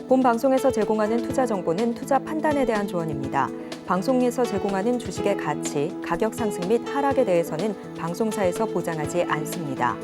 본 방송에서 제공하는 투자 정보는 투자 판단에 대한 조언입니다. 방송에서 제공하는 주식의 가치, 가격 상승 및 하락에 대해서는 방송사에서 보장하지 않습니다.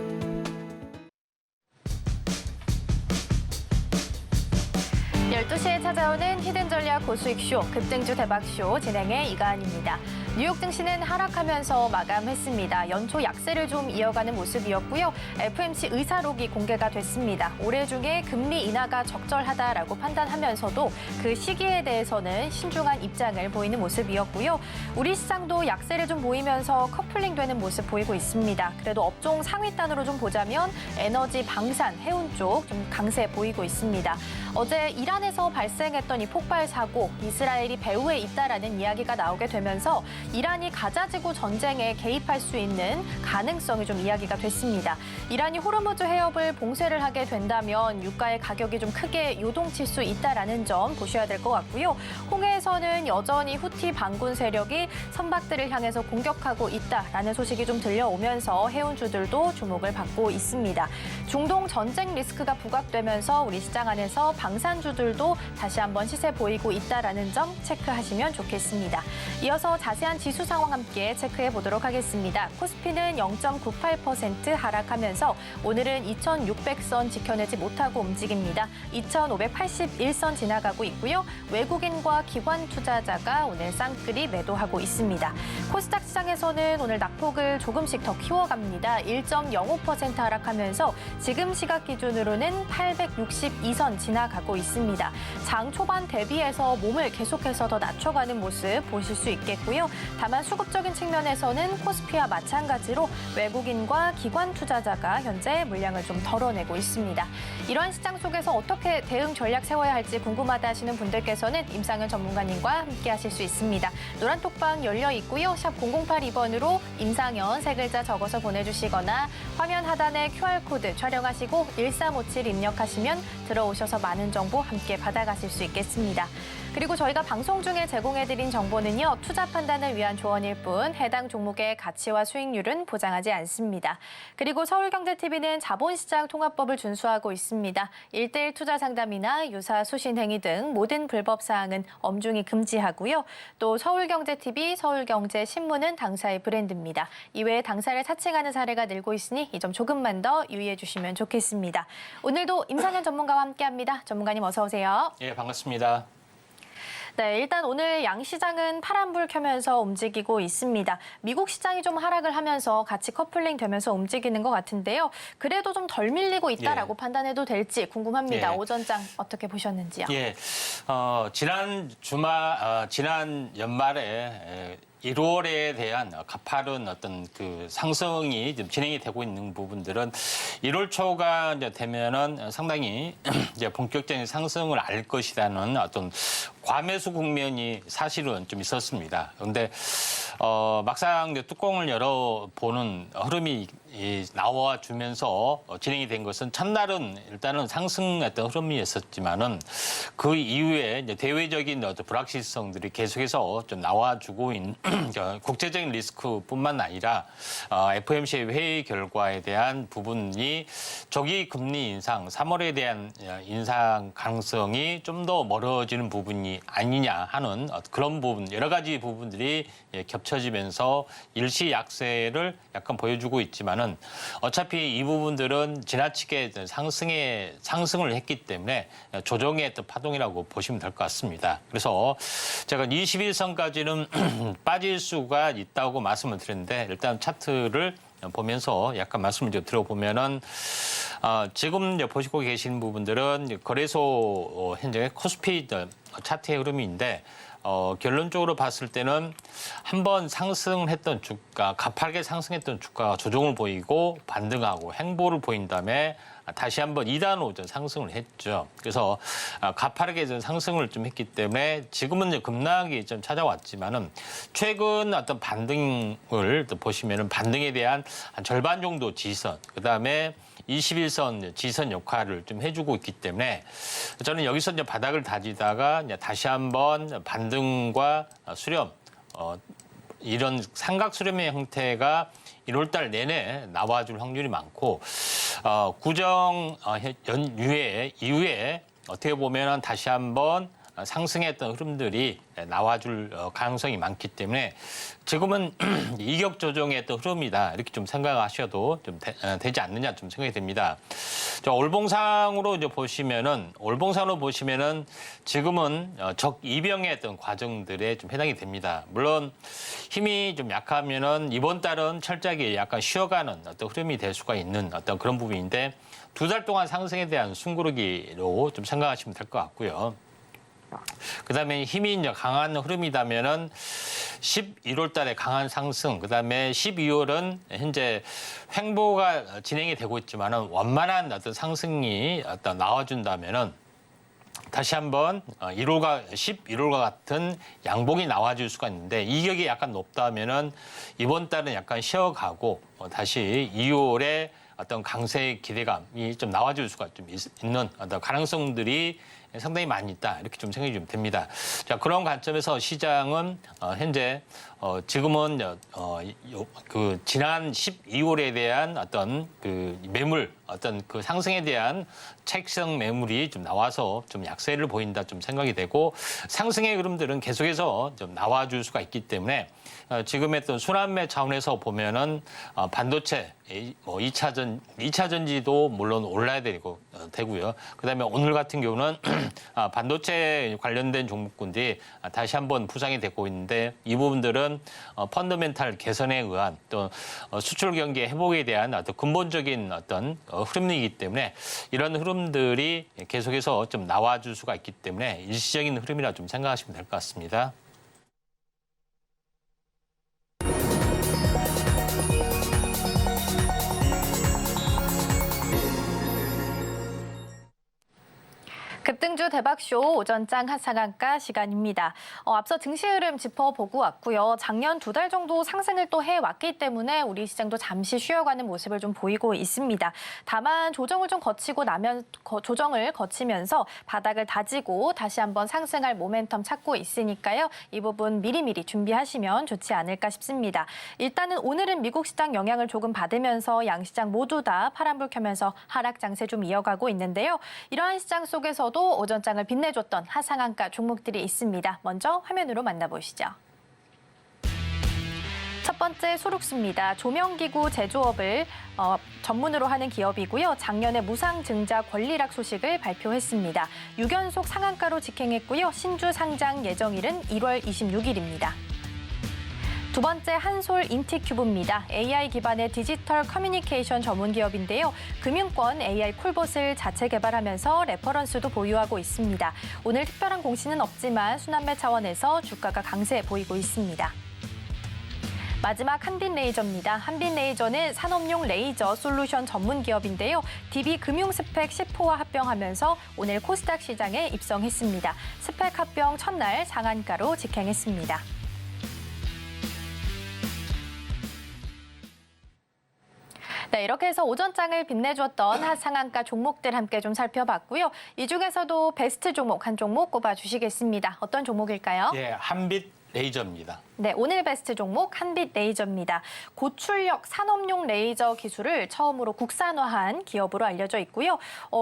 (12시에) 찾아오는 히든 전략 고수익쇼 급등주 대박쇼 진행의 이가은입니다. 뉴욕 증시는 하락하면서 마감했습니다. 연초 약세를 좀 이어가는 모습이었고요. FOMC 의사록이 공개가 됐습니다. 올해 중에 금리 인하가 적절하다라고 판단하면서도 그 시기에 대해서는 신중한 입장을 보이는 모습이었고요. 우리 시장도 약세를 좀 보이면서 커플링되는 모습 보이고 있습니다. 그래도 업종 상위단으로 좀 보자면 에너지, 방산, 해운 쪽 좀 강세 보이고 있습니다. 어제 이란에서 발생했던 이 폭발 사고, 이스라엘이 배후에 있다라는 이야기가 나오게 되면서 이란이 가자지구 전쟁에 개입할 수 있는 가능성이 좀 이야기가 됐습니다. 이란이 호르무즈 해협을 봉쇄를 하게 된다면 유가의 가격이 좀 크게 요동칠 수 있다라는 점 보셔야 될 것 같고요. 홍해에서는 여전히 후티 반군 세력이 선박들을 향해서 공격하고 있다라는 소식이 좀 들려오면서 해운주들도 주목을 받고 있습니다. 중동 전쟁 리스크가 부각되면서 우리 시장 안에서 방산주들도 다시 한번 시세 보이고 있다라는 점 체크하시면 좋겠습니다. 이어서 자세한 지수 상황 함께 체크해 보도록 하겠습니다. 코스피는 0.98% 하락하면서 오늘은 2,600선 지켜내지 못하고 움직입니다. 2,581선 지나가고 있고요. 외국인과 기관 투자자가 오늘 쌍끌이 매도하고 있습니다. 코스닥 시장에서는 오늘 낙폭을 조금씩 더 키워갑니다. 1.05% 하락하면서 지금 시각 기준으로는 862선 지나가고 있습니다. 장 초반 대비해서 몸을 계속해서 더 낮춰가는 모습 보실 수 있겠고요. 다만 수급적인 측면에서는 코스피와 마찬가지로 외국인과 기관 투자자가 현재 물량을 좀 덜어내고 있습니다. 이러한 시장 속에서 어떻게 대응 전략 세워야 할지 궁금하다 하시는 분들께서는 임상현 전문가님과 함께 하실 수 있습니다. 노란 톡방 열려 있고요. 샵 0082번으로 임상현 세 글자 적어서 보내주시거나 화면 하단에 QR코드 촬영하시고 1357 입력하시면 들어오셔서 많은 정보 함께 받아가실 수 있겠습니다. 그리고 저희가 방송 중에 제공해드린 정보는요. 투자 판단을 위한 조언일 뿐 해당 종목의 가치와 수익률은 보장하지 않습니다. 그리고 서울경제TV는 자본시장 통합법을 준수하고 있습니다. 1:1 투자 상담이나 유사 수신 행위 등 모든 불법 사항은 엄중히 금지하고요. 또 서울경제TV, 서울경제신문은 당사의 브랜드입니다. 이외에 당사를 사칭하는 사례가 늘고 있으니 이 점 조금만 더 유의해 주시면 좋겠습니다. 오늘도 임상현 전문가와 함께합니다. 전문가님 어서 오세요. 예, 반갑습니다. 네, 일단 오늘 양시장은 파란불 켜면서 움직이고 있습니다. 미국 시장이 좀 하락을 하면서 같이 커플링 되면서 움직이는 것 같은데요. 그래도 좀 덜 밀리고 있다라고 판단해도 될지 궁금합니다. 예. 오전장 어떻게 보셨는지요? 예, 지난 연말에 1월에 대한 가파른 어떤 그 상승이 좀 진행이 되고 있는 부분들은 1월 초가 이제 되면은 상당히 이제 본격적인 상승을 알 것이라는 어떤 과매수 국면이 사실은 좀 있었습니다. 그런데 막상 이제 뚜껑을 열어보는 흐름이 나와주면서 진행이 된 것은 첫날은 일단은 상승했던 흐름이었었지만은 그 이후에 이제 대외적인 어떤 불확실성들이 계속해서 좀 나와주고 있는 국제적인 리스크뿐만 아니라 FOMC 회의 결과에 대한 부분이 조기 금리 인상, 3월에 대한 인상 가능성이 좀 더 멀어지는 부분이 아니냐 하는 그런 부분, 여러 가지 부분들이 겹쳐지면서 일시 약세를 약간 보여주고 있지만은 어차피 이 부분들은 지나치게 상승을 했기 때문에 조정의 또 파동이라고 보시면 될 것 같습니다. 그래서 제가 21선까지는 빠질 수가 있다고 말씀을 드렸는데 일단 차트를 보면서 약간 말씀을 좀 들어보면은 지금 보시고 계시는 부분들은 거래소 현재 코스피 차트의 흐름인데 결론적으로 봤을 때는 한번 상승했던 주가, 가파르게 상승했던 주가가 조정을 보이고 반등하고 횡보를 보인 다음에 다시 한번 2단으로 상승을 했죠. 그래서 가파르게 상승을 좀 했기 때문에 지금은 이제 급락이 좀 찾아왔지만은 최근 어떤 반등을 또 보시면은 반등에 대한 한 절반 정도 지선, 그 다음에 21선 지선 역할을 좀 해주고 있기 때문에 저는 여기서 이제 바닥을 다지다가 이제 다시 한번 반등과 수렴, 이런 삼각 수렴의 형태가 1월달 내내 나와줄 확률이 많고 구정 이후에 어떻게 보면은 다시 한번 상승했던 흐름들이 나와줄 가능성이 많기 때문에 지금은 이격 조정의 어떤 흐름이다 이렇게 좀 생각하셔도 좀 되지 않느냐 좀 생각이 됩니다. 올봉상으로 이제 보시면은 지금은 적 이병의 어떤 과정들에 좀 해당이 됩니다. 물론 힘이 좀 약하면은 이번 달은 철저하게 약간 쉬어가는 어떤 흐름이 될 수가 있는 어떤 그런 부분인데 2달 동안 상승에 대한 숨고르기로 좀 생각하시면 될 것 같고요. 그다음에 힘이 이제 강한 흐름이라면은 11월 달에 강한 상승, 그다음에 12월은 현재 횡보가 진행이 되고 있지만은 완만한 어떤 상승이 어떤 나와준다면은 다시 한번 11월과 같은 양봉이 나와줄 수가 있는데 이격이 약간 높다면은 이번 달은 약간 쉬어가고 다시 2월에 어떤 강세의 기대감이 좀 나와줄 수가 좀 있는 어떤 가능성들이 상당히 많이 있다 이렇게 좀 생각이 좀 됩니다. 자, 그런 관점에서 시장은 현재 지금은 그 지난 12월에 대한 어떤 그 매물 어떤 그 상승에 대한 차익성 매물이 좀 나와서 좀 약세를 보인다 좀 생각이 되고 상승의 흐름들은 계속해서 좀 나와줄 수가 있기 때문에 지금의 어떤 순환매 차원에서 보면은 반도체 뭐 2차 전지도 물론 올라야 되고요. 그다음에 오늘 같은 경우는 반도체 관련된 종목군들이 다시 한번 부상이 되고 있는데 이 부분들은 펀더멘탈 개선에 의한 또 수출 경기 회복에 대한 어떤 근본적인 어떤 흐름이기 때문에 이런 흐름들이 계속해서 좀 나와줄 수가 있기 때문에 일시적인 흐름이라 좀 생각하시면 될 것 같습니다. 급등주 대박쇼 오전장 하상한가 시간입니다. 앞서 증시 흐름 짚어보고 왔고요. 작년 2달 정도 상승을 또 해왔기 때문에 우리 시장도 잠시 쉬어가는 모습을 좀 보이고 있습니다. 다만 조정을 거치면서 바닥을 다지고 다시 한번 상승할 모멘텀 찾고 있으니까요. 이 부분 미리미리 준비하시면 좋지 않을까 싶습니다. 일단은 오늘은 미국 시장 영향을 조금 받으면서 양시장 모두 다 파란불 켜면서 하락 장세 좀 이어가고 있는데요. 이러한 시장 속에서도 오전장을 빛내줬던 하상한가 종목들이 있습니다. 먼저 화면으로 만나보시죠. 첫 번째 소룩스입니다. 조명기구 제조업을 전문으로 하는 기업이고요. 작년에 무상증자 권리락 소식을 발표했습니다. 6연속 상한가로 직행했고요. 신주 상장 예정일은 1월 26일입니다. 두 번째 한솔 인티큐브입니다. AI 기반의 디지털 커뮤니케이션 전문 기업인데요. 금융권 AI 콜봇을 자체 개발하면서 레퍼런스도 보유하고 있습니다. 오늘 특별한 공시는 없지만 순환매 차원에서 주가가 강세 보이고 있습니다. 마지막 한빛레이저입니다. 한빛레이저는 산업용 레이저 솔루션 전문 기업인데요. DB 금융 스펙 10호와 합병하면서 오늘 코스닥 시장에 입성했습니다. 스펙 합병 첫날 상한가로 직행했습니다. 네, 이렇게 해서 오전장을 빛내줬던 하상한가 종목들 함께 좀 살펴봤고요. 이 중에서도 베스트 종목 한 종목 꼽아주시겠습니다. 어떤 종목일까요? 예, 한빛 레이저입니다. 네, 오늘 베스트 종목 한빛 레이저입니다. 고출력 산업용 레이저 기술을 처음으로 국산화한 기업으로 알려져 있고요.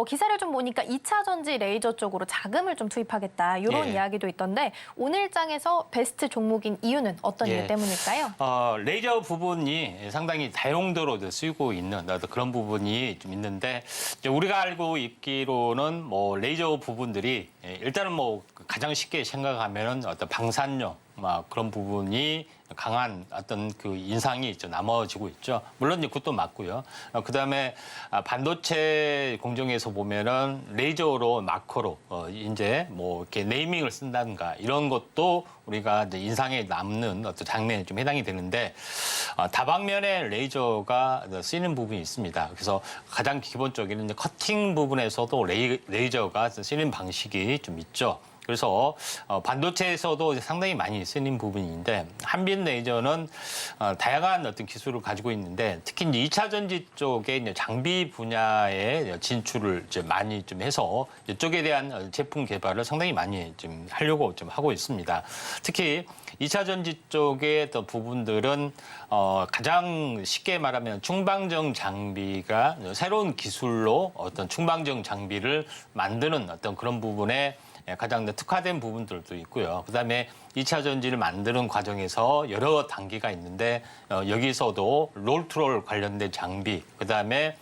기사를 좀 보니까 2차 전지 레이저 쪽으로 자금을 좀 투입하겠다 이런 이야기도 있던데 오늘 장에서 베스트 종목인 이유는 어떤 이유 때문일까요? 레이저 부분이 상당히 다용도로 쓰이고 있는 그런 부분이 좀 있는데 우리가 알고 있기로는 뭐 레이저 부분들이 일단은 뭐 가장 쉽게 생각하면은 어떤 방산용 막 그런 부분이 강한 어떤 그 인상이 좀 남아지고 있죠. 물론 이제 그것도 맞고요. 그다음에 반도체 공정에서 보면은 레이저로 마커로 이제 뭐 이렇게 네이밍을 쓴다든가 이런 것도 우리가 이제 인상에 남는 어떤 장면에 좀 해당이 되는데 다방면에 레이저가 쓰이는 부분이 있습니다. 그래서 가장 기본적인 이제 커팅 부분에서도 레이저가 쓰이는 방식이 좀 있죠. 그래서 반도체에서도 상당히 많이 쓰이는 부분인데 한빛 레이저는 다양한 어떤 기술을 가지고 있는데 특히 이제 2차 전지 쪽에 이제 장비 분야에 진출을 이제 많이 좀 해서 이쪽에 대한 제품 개발을 상당히 많이 좀 하려고 좀 하고 있습니다. 특히 2차 전지 쪽의 어떤 부분들은 가장 쉽게 말하면 충방정 장비가 새로운 기술로 어떤 충방정 장비를 만드는 어떤 그런 부분에 가장 특화된 부분들도 있고요. 그다음에 2차 전지를 만드는 과정에서 여러 단계가 있는데 여기서도 롤투롤 관련된 장비, 그다음에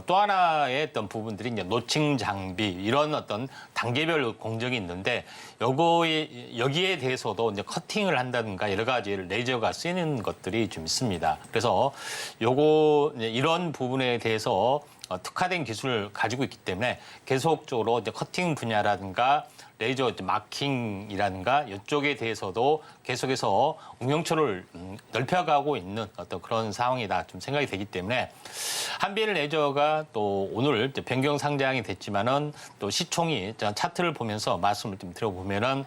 또 하나의 어떤 부분들이 이제 노칭 장비 이런 어떤 단계별 공정이 있는데 여기에 대해서도 이제 커팅을 한다든가 여러 가지 레이저가 쓰이는 것들이 좀 있습니다. 그래서 이런 부분에 대해서 특화된 기술을 가지고 있기 때문에 계속적으로 이제 커팅 분야라든가 레이저 마킹이라든가 이쪽에 대해서도 계속해서 응용처를 넓혀가고 있는 어떤 그런 상황이다 좀 생각이 되기 때문에 한빛 레이저가 또 오늘 변경 상장이 됐지만은 또 시총이 차트를 보면서 말씀을 좀 드려보면은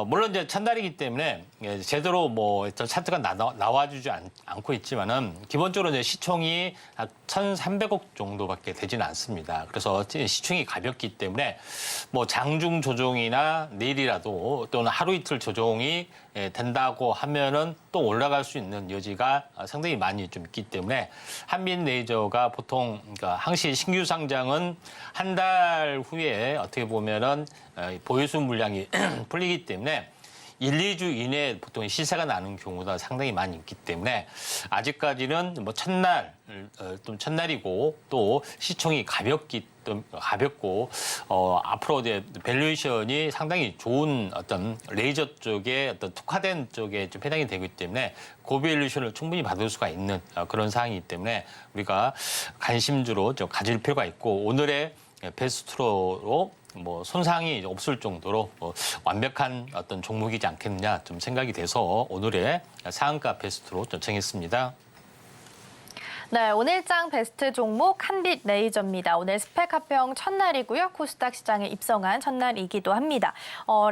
물론 이제 첫날이기 때문에 제대로 뭐 차트가 나와주지 않고 있지만은 기본적으로 이제 시총이 1,300억 정도밖에 되지는 않습니다. 그래서 시총이 가볍기 때문에 뭐 장중 조정이나 내일이라도 또는 하루 이틀 조정이 된다고 하면은 또 올라갈 수 있는 여지가 상당히 많이 좀 있기 때문에 한빛 레이저가 보통 그러니까 항시 신규 상장은 한 달 후에 어떻게 보면은 보유수 물량이 풀리기 때문에 1, 2주 이내에 보통 시세가 나는 경우가 상당히 많이 있기 때문에 아직까지는 뭐 첫날이고 또 시총이 가볍고 앞으로 이제 밸류에이션이 상당히 좋은 어떤 레이저 쪽에 어떤 특화된 쪽에 좀 해당이 되기 때문에 고밸류에이션을 충분히 받을 수가 있는 그런 상황이기 때문에 우리가 관심주로 좀 가질 필요가 있고 오늘의 베스트로 뭐 손상이 없을 정도로 완벽한 어떤 종목이지 않겠느냐 좀 생각이 돼서 오늘의 상한가 베스트로 좀 정했습니다. 네, 오늘장 베스트 종목 한빛 레이저입니다. 오늘 스펙 합병 첫날이고요. 코스닥 시장에 입성한 첫날이기도 합니다.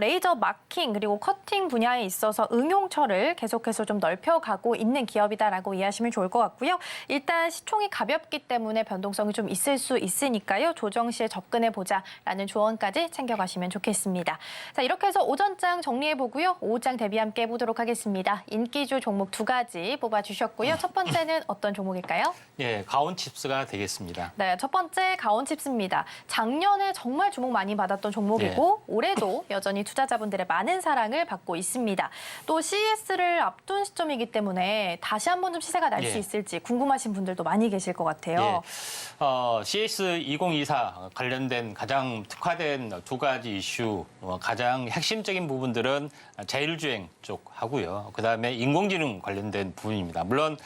레이저 마킹 그리고 커팅 분야에 있어서 응용처를 계속해서 좀 넓혀가고 있는 기업이다라고 이해하시면 좋을 것 같고요. 일단 시총이 가볍기 때문에 변동성이 좀 있을 수 있으니까요. 조정 시에 접근해보자라는 조언까지 챙겨가시면 좋겠습니다. 자, 이렇게 해서 오전장 정리해보고요. 오후장 대비 함께 해보도록 하겠습니다. 인기주 종목 2가지 뽑아주셨고요. 첫 번째는 어떤 종목일까요? 예, 가온칩스가 되겠습니다. 네, 첫 번째 가온칩스입니다. 작년에 정말 주목 많이 받았던 종목이고 올해도 여전히 투자자분들의 많은 사랑을 받고 있습니다. 또 CES를 앞둔 시점이기 때문에 다시 한번 좀 시세가 날 수 있을지 궁금하신 분들도 많이 계실 것 같아요. CES 2024 관련된 가장 특화된 2가지 이슈, 가장 핵심적인 부분들은 자율주행 쪽 하고요. 그다음에 인공지능 관련된 부분입니다. 물론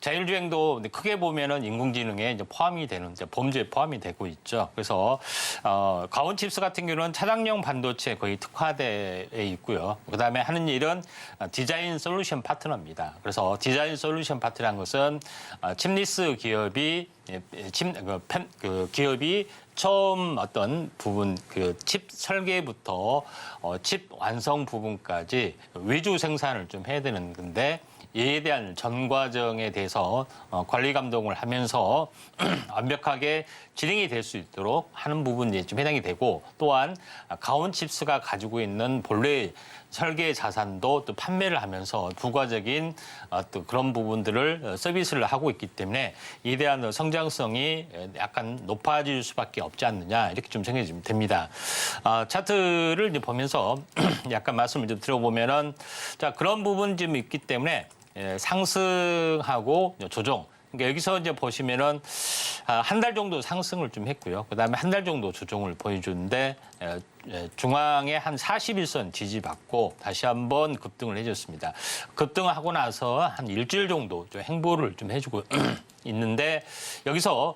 자율주행도 크게 보면은 인공지능에 이제 포함이 되는 범죄에 포함이 되고 있죠. 그래서 가온칩스 같은 경우는 차량용 반도체 거의 특화되어 있고요. 그다음에 하는 일은 디자인 솔루션 파트너입니다. 그래서 디자인 솔루션 파트너라는 것은 칩리스 기업이 처음 어떤 부분 칩 설계부터 칩 완성 부분까지 외주 생산을 좀 해야 되는 건데 이에 대한 전 과정에 대해서 관리 감독을 하면서 완벽하게 진행이 될 수 있도록 하는 부분이 좀 해당이 되고 또한 가온칩스가 가지고 있는 본래 설계 자산도 또 판매를 하면서 부가적인 또 그런 부분들을 서비스를 하고 있기 때문에 이에 대한 성장성이 약간 높아질 수밖에 없지 않느냐 이렇게 좀 생각이 좀 됩니다. 차트를 이제 보면서 약간 말씀을 좀 드려보면은 자 그런 부분이 좀 있기 때문에 상승하고 조정. 그러니까 여기서 이제 보시면은 한 달 정도 상승을 좀 했고요. 그다음에 한 달 정도 조정을 보여주는데 중앙에 한 41선 지지받고 다시 한번 급등을 해줬습니다. 급등하고 나서 한 일주일 정도 좀 행보를 좀 해주고 있는데 여기서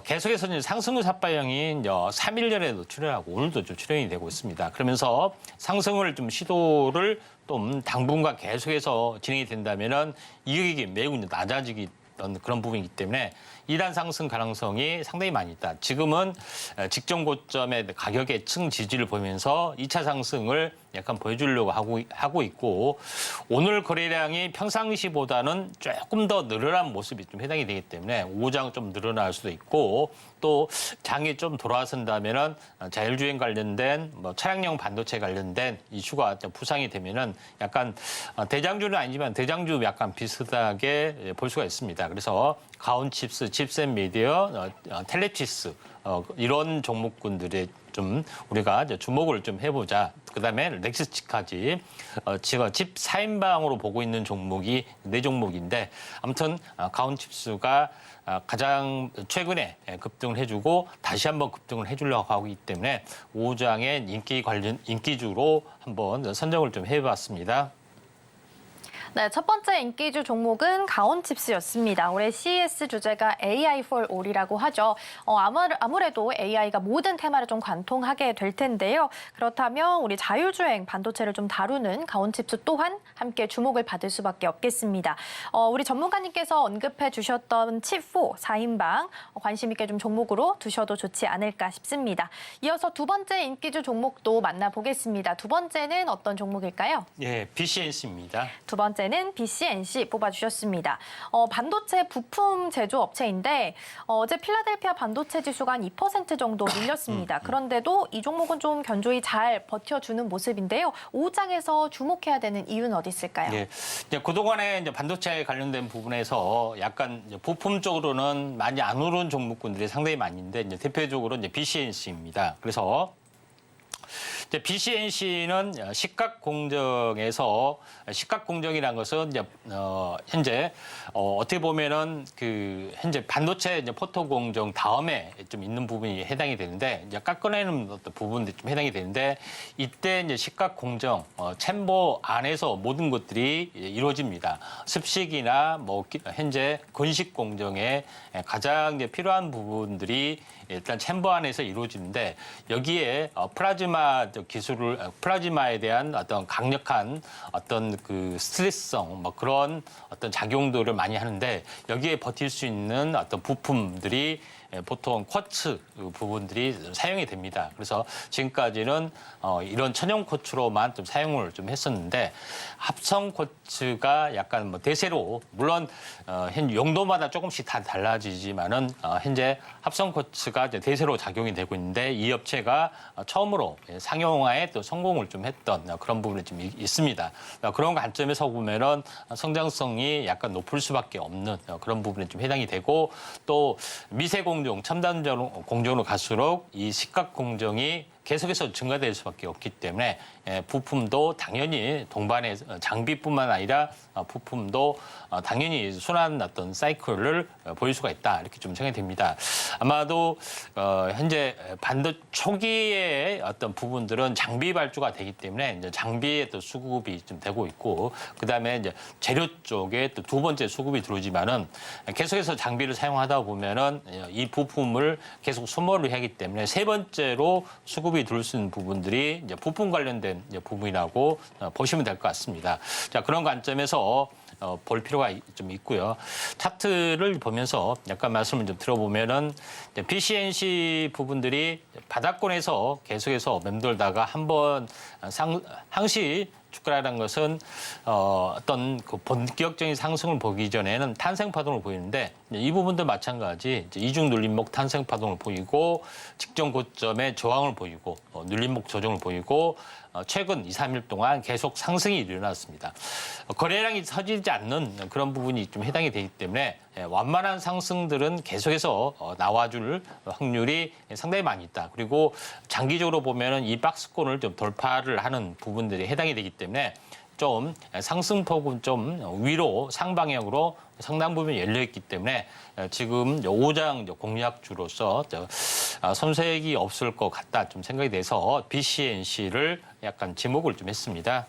계속해서 이제 상승 삿바형이 3일 전에도 출현하고 오늘도 좀 출현이 되고 있습니다. 그러면서 상승을 좀 시도를 또 당분간 계속해서 진행이 된다면은 이익이 매우 낮아지기 그런 부분이기 때문에 2단 상승 가능성이 상당히 많이 있다. 지금은 직전 고점의 가격의 층 지지를 보면서 2차 상승을 약간 보여주려고 하고 있고 오늘 거래량이 평상시보다는 조금 더 늘어난 모습이 좀 해당이 되기 때문에 오후장 좀 늘어날 수도 있고 또 장이 좀 돌아선다면은 자율주행 관련된 뭐 차량용 반도체 관련된 이슈가 부상이 되면은 약간 대장주는 아니지만 대장주 약간 비슷하게 볼 수가 있습니다. 그래서 가온칩스, 칩셋 미디어, 텔레치스 이런 종목군들의 좀 우리가 주목을 좀 해보자. 그다음에 넥스치까지 지금 칩 4인방으로 보고 있는 종목이 4종목인데 아무튼 가온칩스가 가장 최근에 급등을 해주고 다시 한번 급등을 해주려고 하고 있기 때문에 오후장의 인기주로 한번 선정을 좀 해봤습니다. 네, 첫 번째 인기주 종목은 가온칩스였습니다. 올해 CES 주제가 AI for All이라고 하죠. 아무래도 AI가 모든 테마를 좀 관통하게 될 텐데요. 그렇다면 우리 자율주행 반도체를 좀 다루는 가온칩스 또한 함께 주목을 받을 수밖에 없겠습니다. 우리 전문가님께서 언급해 주셨던 칩4 4인방 관심 있게 좀 종목으로 두셔도 좋지 않을까 싶습니다. 이어서 두 번째 인기주 종목도 만나보겠습니다. 두 번째는 어떤 종목일까요? 예, BCNC입니다. 두 번째는 BCNC 뽑아주셨습니다. 반도체 부품 제조업체인데 어제 필라델피아 반도체 지수가 한 2% 정도 밀렸습니다. 그런데도 이 종목은 좀 견조히 잘 버텨주는 모습인데요. 오후장에서 주목해야 되는 이유는 어디 있을까요? 예, 그동안에 이제 반도체 관련된 부분에서 약간 이제 부품 쪽으로는 많이 안 오른 종목군들이 상당히 많이 있는데 이제 대표적으로 이제 BCNC입니다. 그래서 BCNC는 시각 공정에서 시각 공정이라는 것은 이제 현재 어떻게 보면은 그 현재 반도체 이제 포토 공정 다음에 좀 있는 부분이 해당이 되는데 이제 깎아내는 어떤 부분들이 좀 해당이 되는데 이때 이제 시각 공정 챔버 안에서 모든 것들이 이루어집니다. 습식이나 뭐 현재 건식 공정에 가장 이제 필요한 부분들이 일단 챔버 안에서 이루어지는데 여기에 플라즈마에 대한 어떤 강력한 어떤 그 스트레스성 뭐 그런 어떤 작용들을 많이 하는데 여기에 버틸 수 있는 어떤 부품들이 보통 쿼츠 부분들이 사용이 됩니다. 그래서 지금까지는 이런 천연 쿼츠로만 좀 사용을 좀 했었는데 합성 쿼츠가 약간 뭐 대세로 물론 용도마다 조금씩 다 달라지지만은 현재 합성 쿼츠가 이제 대세로 작용이 되고 있는데 이 업체가 처음으로 상용화에 또 성공을 좀 했던 그런 부분이 좀 있습니다. 그런 관점에서 보면은 성장성이 약간 높을 수밖에 없는 그런 부분에 좀 해당이 되고 또 미세 공정, 첨단 공정으로 갈수록 이 시각 공정이 계속해서 증가될 수밖에 없기 때문에 부품도 당연히 동반해 장비뿐만 아니라 부품도 당연히 순환 어떤 사이클을 보일 수가 있다 이렇게 좀 생각이 됩니다. 아마도 현재 반도체 초기의 어떤 부분들은 장비 발주가 되기 때문에 이제 장비에 또 수급이 좀 되고 있고 그다음에 이제 재료 쪽에 또 두 번째 수급이 들어오지만은 계속해서 장비를 사용하다 보면은 이 부품을 계속 소모를 하기 때문에 세 번째로 수급이 들어올 수 있는 부분들이 이제 부품 관련된 이제 부분이라고 보시면 될 것 같습니다. 자, 그런 관점에서 볼 필요가 좀 있고요. 차트를 보면서 약간 말씀을 좀 들어보면은 BCNC 부분들이 바닥권에서 계속해서 맴돌다가 한번 항시 주가라는 것은 어떤 그 본격적인 상승을 보기 전에는 탄생 파동을 보이는데 이 부분도 마찬가지 이중 눌림목 탄생 파동을 보이고 직전 고점의 저항을 보이고 눌림목 조정을 보이고 최근 2, 3일 동안 계속 상승이 일어났습니다. 거래량이 터지지 않는 그런 부분이 좀 해당이 되기 때문에 완만한 상승들은 계속해서 나와줄 확률이 상당히 많이 있다. 그리고 장기적으로 보면은 이 박스권을 좀 돌파를 하는 부분들이 해당이 되기 때문에 좀 상승폭은 좀 위로 상방향으로 상당 부분 열려 있기 때문에 지금 5장 공략주로서 손색이 없을 것 같다 좀 생각이 돼서 BCNC를 약간 지목을 좀 했습니다.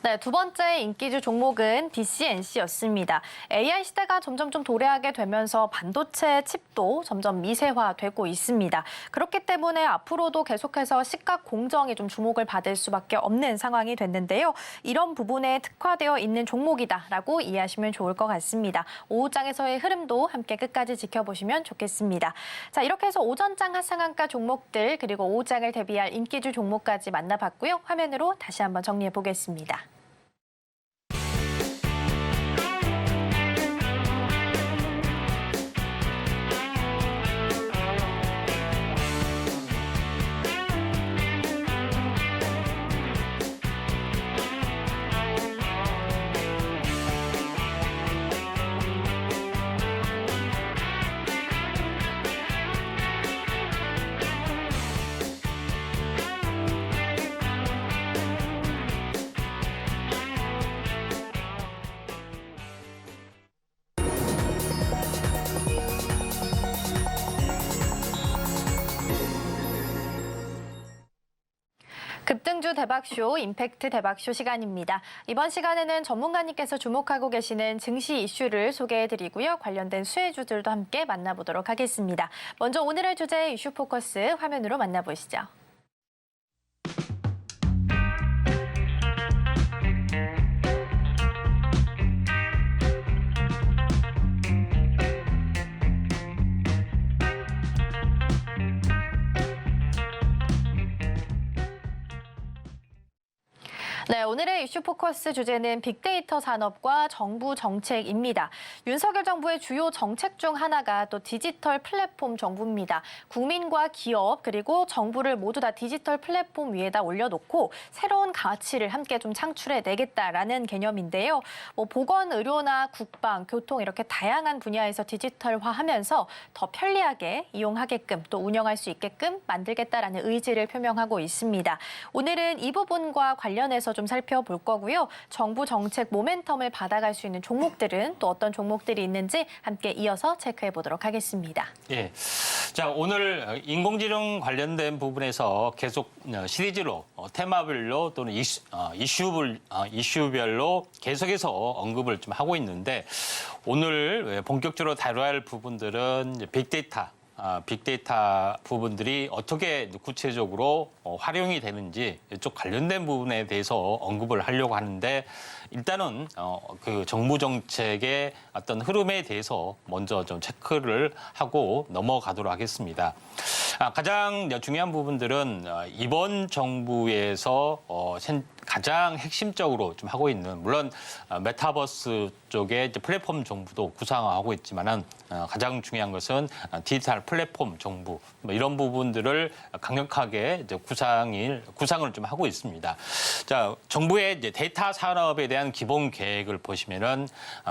네, 두 번째 인기주 종목은 BCNC였습니다. AI 시대가 점점 좀 도래하게 되면서 반도체 칩도 점점 미세화되고 있습니다. 그렇기 때문에 앞으로도 계속해서 시가 공정이 좀 주목을 받을 수밖에 없는 상황이 됐는데요. 이런 부분에 특화되어 있는 종목이다라고 이해하시면 좋을 것 같습니다. 오후장에서의 흐름도 함께 끝까지 지켜보시면 좋겠습니다. 자, 이렇게 해서 오전장 하상한가 종목들 그리고 오후장을 대비할 인기주 종목까지 만나봤고요. 화면으로 다시 한번 정리해 보겠습니다. 급등주 대박쇼, 임팩트 대박쇼 시간입니다. 이번 시간에는 전문가님께서 주목하고 계시는 증시 이슈를 소개해드리고요. 관련된 수혜주들도 함께 만나보도록 하겠습니다. 먼저 오늘의 주제 이슈 포커스 화면으로 만나보시죠. 네, 오늘의 이슈 포커스 주제는 빅데이터 산업과 정부 정책입니다. 윤석열 정부의 주요 정책 중 하나가 또 디지털 플랫폼 정부입니다. 국민과 기업 그리고 정부를 모두 다 디지털 플랫폼 위에다 올려놓고 새로운 가치를 함께 좀 창출해 내겠다라는 개념인데요. 보건, 의료나 국방, 교통 이렇게 다양한 분야에서 디지털화하면서 더 편리하게 이용하게끔 또 운영할 수 있게끔 만들겠다라는 의지를 표명하고 있습니다. 오늘은 이 부분과 관련해서 좀 살펴볼 거고요. 정부 정책 모멘텀을 받아갈 수 있는 종목들은 또 어떤 종목들이 있는지 함께 이어서 체크해 보도록 하겠습니다. 예. 자, 오늘 인공지능 관련된 부분에서 계속 시리즈로 테마별로 또는 이슈별로 계속해서 언급을 좀 하고 있는데 오늘 본격적으로 다뤄야 할 부분들은 이제 빅데이터 부분들이 어떻게 구체적으로 활용이 되는지 이쪽 관련된 부분에 대해서 언급을 하려고 하는데 일단은 그 정부 정책의 어떤 흐름에 대해서 먼저 좀 체크를 하고 넘어가도록 하겠습니다. 가장 중요한 부분들은 이번 정부에서 가장 핵심적으로 좀 하고 있는 물론 메타버스 쪽에 이제 플랫폼 정부도 구상하고 있지만은 가장 중요한 것은 디지털 플랫폼 정부 뭐 이런 부분들을 강력하게 이제 구상을 좀 하고 있습니다. 자, 정부의 이제 데이터 산업에 대한 기본 계획을 보시면은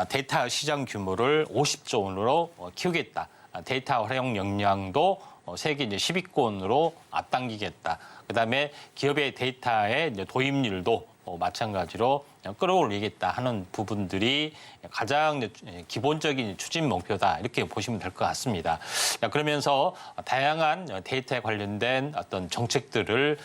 데이터 시장 규모를 50조 원으로 키우겠다. 데이터 활용 역량도 세계 이제 10위권으로 앞당기겠다. 그다음에 기업의 데이터의 이제 도입률도 마찬가지로 끌어올리겠다 하는 부분들이 가장 기본적인 추진 목표다 이렇게 보시면 될 것 같습니다. 그러면서 다양한 데이터에 관련된 어떤 정책들을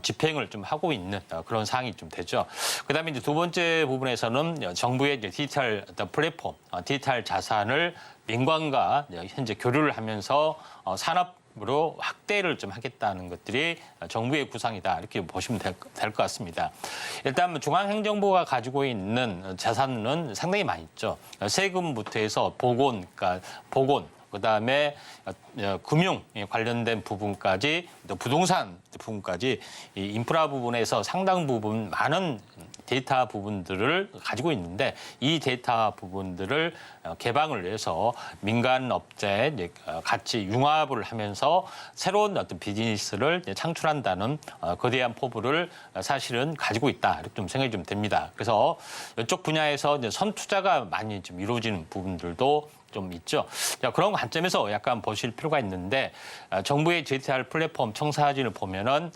집행을 좀 하고 있는 그런 사항이 좀 되죠. 그다음에 이제 두 번째 부분에서는 정부의 이제 디지털 플랫폼, 디지털 자산을 민관과 현재 교류를 하면서 산업으로 확대를 좀 하겠다는 것들이 정부의 구상이다 이렇게 보시면 될 것 같습니다. 일단 중앙행정부가 가지고 있는 자산은 상당히 많이 있죠. 세금부터 해서 보건, 그다음에 금융 관련된 부분까지 또 부동산 부분까지 이 인프라 부분에서 상당 부분 많은 데이터 부분들을 가지고 있는데 이 데이터 부분들을 개방을 해서 민간 업체에 같이 융합을 하면서 새로운 어떤 비즈니스를 창출한다는 거대한 포부를 사실은 가지고 있다 이렇게 좀 생각이 좀 됩니다. 그래서 이쪽 분야에서 이제 선투자가 많이 좀 이루어지는 부분들도 좀 있죠. 자, 그런 관점에서 약간 보실 필요가 있는데 정부의 디지털 플랫폼 청사진을 보면은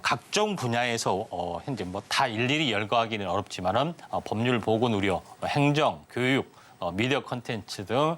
각종 분야에서 현재 뭐 다 일일이 열거하기는 어렵지만은 법률, 보건, 의료, 행정, 교육, 미디어 콘텐츠 등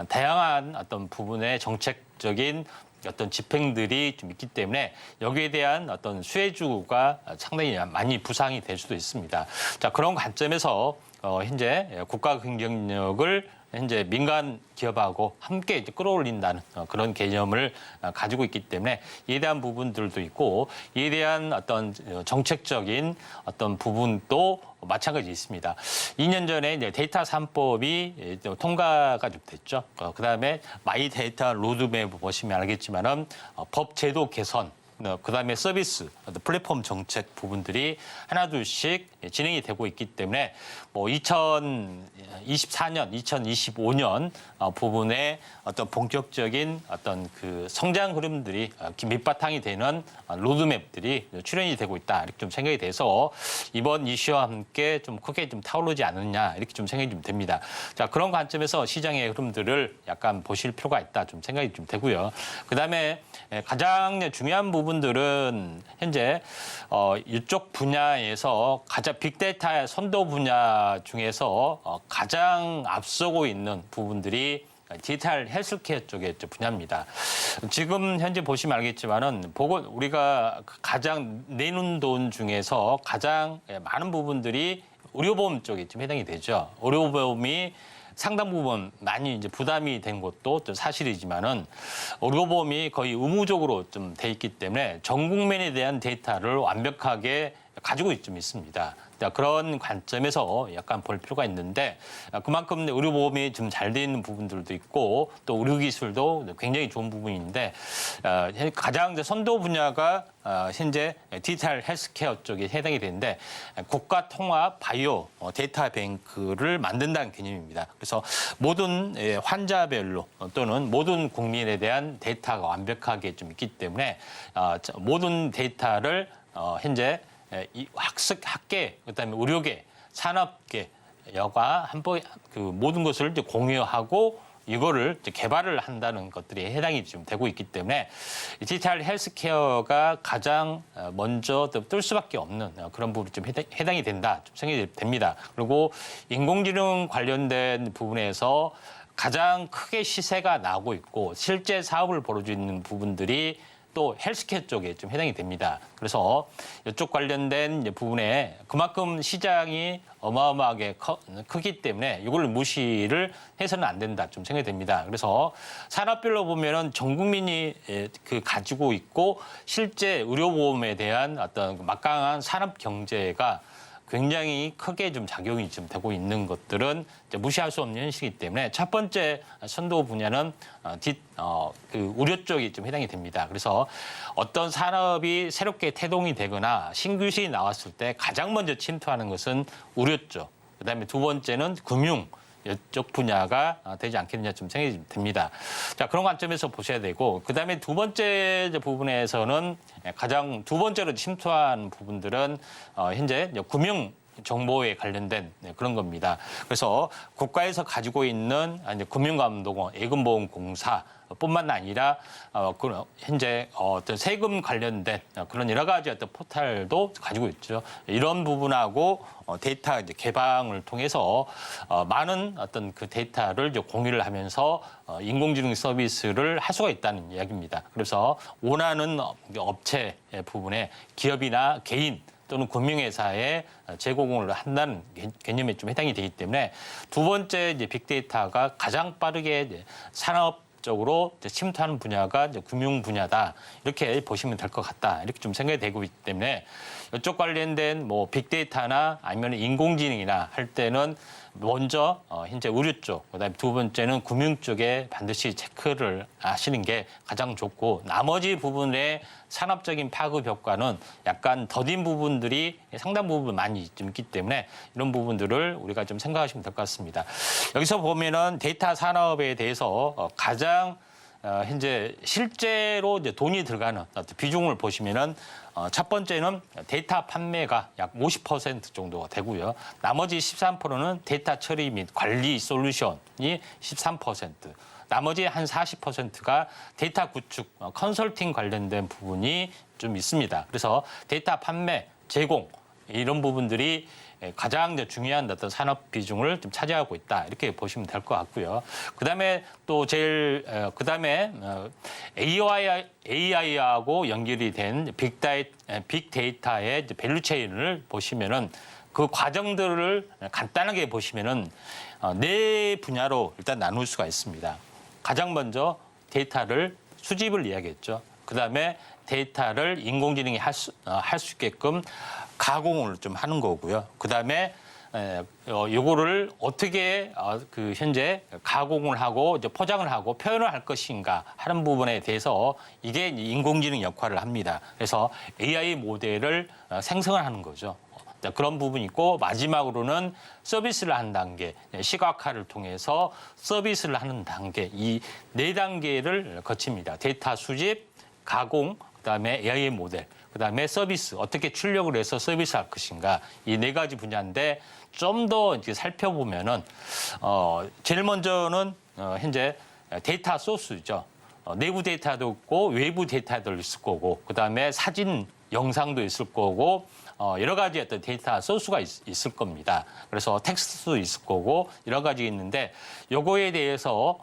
다양한 어떤 부분의 정책적인 어떤 집행들이 좀 있기 때문에 여기에 대한 어떤 수혜주가 상당히 많이 부상이 될 수도 있습니다. 자, 그런 관점에서 현재 국가 경쟁력을 현재 민간 기업하고 함께 이제 끌어올린다는 그런 개념을 가지고 있기 때문에 이에 대한 부분들도 있고 이에 대한 어떤 정책적인 어떤 부분도 마찬가지 있습니다. 2년 전에 이제 데이터 3법이 통과가 좀 됐죠. 그다음에 마이 데이터 로드맵 보시면 알겠지만은 법 제도 개선 그다음에 서비스, 플랫폼 정책 부분들이 하나둘씩 진행이 되고 있기 때문에 뭐 2024년, 2025년 부분에 어떤 본격적인 어떤 그 성장 흐름들이 밑바탕이 되는 로드맵들이 출현이 되고 있다 이렇게 좀 생각이 돼서 이번 이슈와 함께 좀 크게 좀 타오르지 않느냐 이렇게 좀 생각이 좀 됩니다. 자, 그런 관점에서 시장의 흐름들을 약간 보실 필요가 있다 좀 생각이 좀 되고요. 그다음에 가장 중요한 부분들은 현재 이쪽 분야에서 가장 빅데이터의 선도 분야 중에서 가장 앞서고 있는 부분들이 디지털 헬스케어 쪽의 분야입니다. 지금 현재 보시면 알겠지만은 우리가 가장 내는 돈 중에서 가장 많은 부분들이 의료보험 쪽에 좀 해당이 되죠. 의료보험이 상당 부분 많이 이제 부담이 된 것도 또 사실이지만은 의료보험이 거의 의무적으로 좀 돼 있기 때문에 전 국민에 대한 데이터를 완벽하게 가지고 좀 있습니다. 그런 관점에서 약간 볼 필요가 있는데 그만큼 의료보험이 좀 잘 돼 있는 부분들도 있고 또 의료기술도 굉장히 좋은 부분인데 가장 선도 분야가 현재 디지털 헬스케어 쪽에 해당이 되는데 국가통합 바이오 데이터 뱅크를 만든다는 개념입니다. 그래서 모든 환자별로 또는 모든 국민에 대한 데이터가 완벽하게 좀 있기 때문에 모든 데이터를 현재 이 학계, 그다음에 의료계, 산업계, 여가 그 모든 것을 이제 공유하고 이거를 이제 개발을 한다는 것들이 해당이 좀 되고 있기 때문에 디지털 헬스케어가 가장 먼저 뜰 수밖에 없는 그런 부분이 좀 해당이 된다 좀 생각이 됩니다. 그리고 인공지능 관련된 부분에서 가장 크게 시세가 나고 있고 실제 사업을 벌어지고 있는 부분들이 또 헬스케어 쪽에 좀 해당이 됩니다. 그래서 이쪽 관련된 부분에 그만큼 시장이 어마어마하게 크기 때문에 이걸 무시를 해서는 안 된다 좀 생각이 됩니다. 그래서 산업별로 보면은 전 국민이 가지고 있고 실제 의료보험에 대한 어떤 막강한 산업 경제가 굉장히 크게 좀 작용이 좀 되고 있는 것들은 이제 무시할 수 없는 현실이기 때문에 첫 번째 선도 분야는 그 의료 쪽이 좀 해당이 됩니다. 그래서 어떤 산업이 새롭게 태동이 되거나 신규식이 나왔을 때 가장 먼저 침투하는 것은 의료 쪽. 그다음에 두 번째는 금융. 이쪽 분야가 되지 않겠느냐 좀 생각이 듭니다. 자, 그런 관점에서 보셔야 되고 그다음에 두 번째 부분에서는 가장 두 번째로 침투한 부분들은 현재 금융 정보에 관련된 그런 겁니다. 그래서 국가에서 가지고 있는 금융감독원, 예금보험공사 뿐만 아니라 현재 어떤 세금 관련된 그런 여러 가지 어떤 포털도 가지고 있죠. 이런 부분하고 데이터 이제 개방을 통해서 많은 어떤 그 데이터를 이제 공유를 하면서 인공지능 서비스를 할 수가 있다는 이야기입니다. 그래서 원하는 업체 부분에 기업이나 개인 또는 금융회사에 제공을 한다는 개념에 좀 해당이 되기 때문에 두 번째 이제 빅데이터가 가장 빠르게 이제 산업적으로 침투하는 분야가 이제 금융 분야다 이렇게 보시면 될 것 같다 이렇게 좀 생각이 되고 있기 때문에 이쪽 관련된 뭐 빅데이터나 아니면 인공지능이나 할 때는 먼저 현재 의료 쪽, 그다음에 두 번째는 금융 쪽에 반드시 체크를 하시는 게 가장 좋고 나머지 부분의 산업적인 파급 효과는 약간 더딘 부분들이 상당 부분 많이 좀 있기 때문에 이런 부분들을 우리가 좀 생각하시면 될 것 같습니다. 여기서 보면은 데이터 산업에 대해서 가장 현재 실제로 이제 돈이 들어가는 비중을 보시면은 첫 번째는 데이터 판매가 약 50% 정도가 되고요. 나머지 13%는 데이터 처리 및 관리 솔루션이 13%. 나머지 한 40%가 데이터 구축, 컨설팅 관련된 부분이 좀 있습니다. 그래서 데이터 판매, 제공, 이런 부분들이 가장 중요한 어떤 산업 비중을 좀 차지하고 있다 이렇게 보시면 될 것 같고요. 그다음에 또 그다음에 AI하고 연결이 된 빅데이터의 밸류체인을 보시면은 그 과정들을 간단하게 보시면은 네 분야로 일단 나눌 수가 있습니다. 가장 먼저 데이터를 수집을 이야기했죠. 그다음에 데이터를 인공지능이 할 수 있게끔 가공을 좀 하는 거고요. 그다음에 요거를 어떻게 현재 가공을 하고 이제 포장을 하고 표현을 할 것인가 하는 부분에 대해서 이게 인공지능 역할을 합니다. 그래서 AI 모델을 생성을 하는 거죠. 그런 부분이 있고 마지막으로는 서비스를 하는 단계, 시각화를 통해서 서비스를 하는 단계, 이 네 단계를 거칩니다. 데이터 수집, 가공, 그다음에 AI 모델, 그다음에 서비스, 어떻게 출력을 해서 서비스할 것인가 이 네 가지 분야인데 좀 더 이제 살펴보면은 제일 먼저는 현재 데이터 소스죠. 내부 데이터도 있고 외부 데이터도 있을 거고 그다음에 사진, 영상도 있을 거고 여러 가지 어떤 데이터 소스가 있을 겁니다. 그래서 텍스트도 있을 거고 여러 가지 있는데 요거에 대해서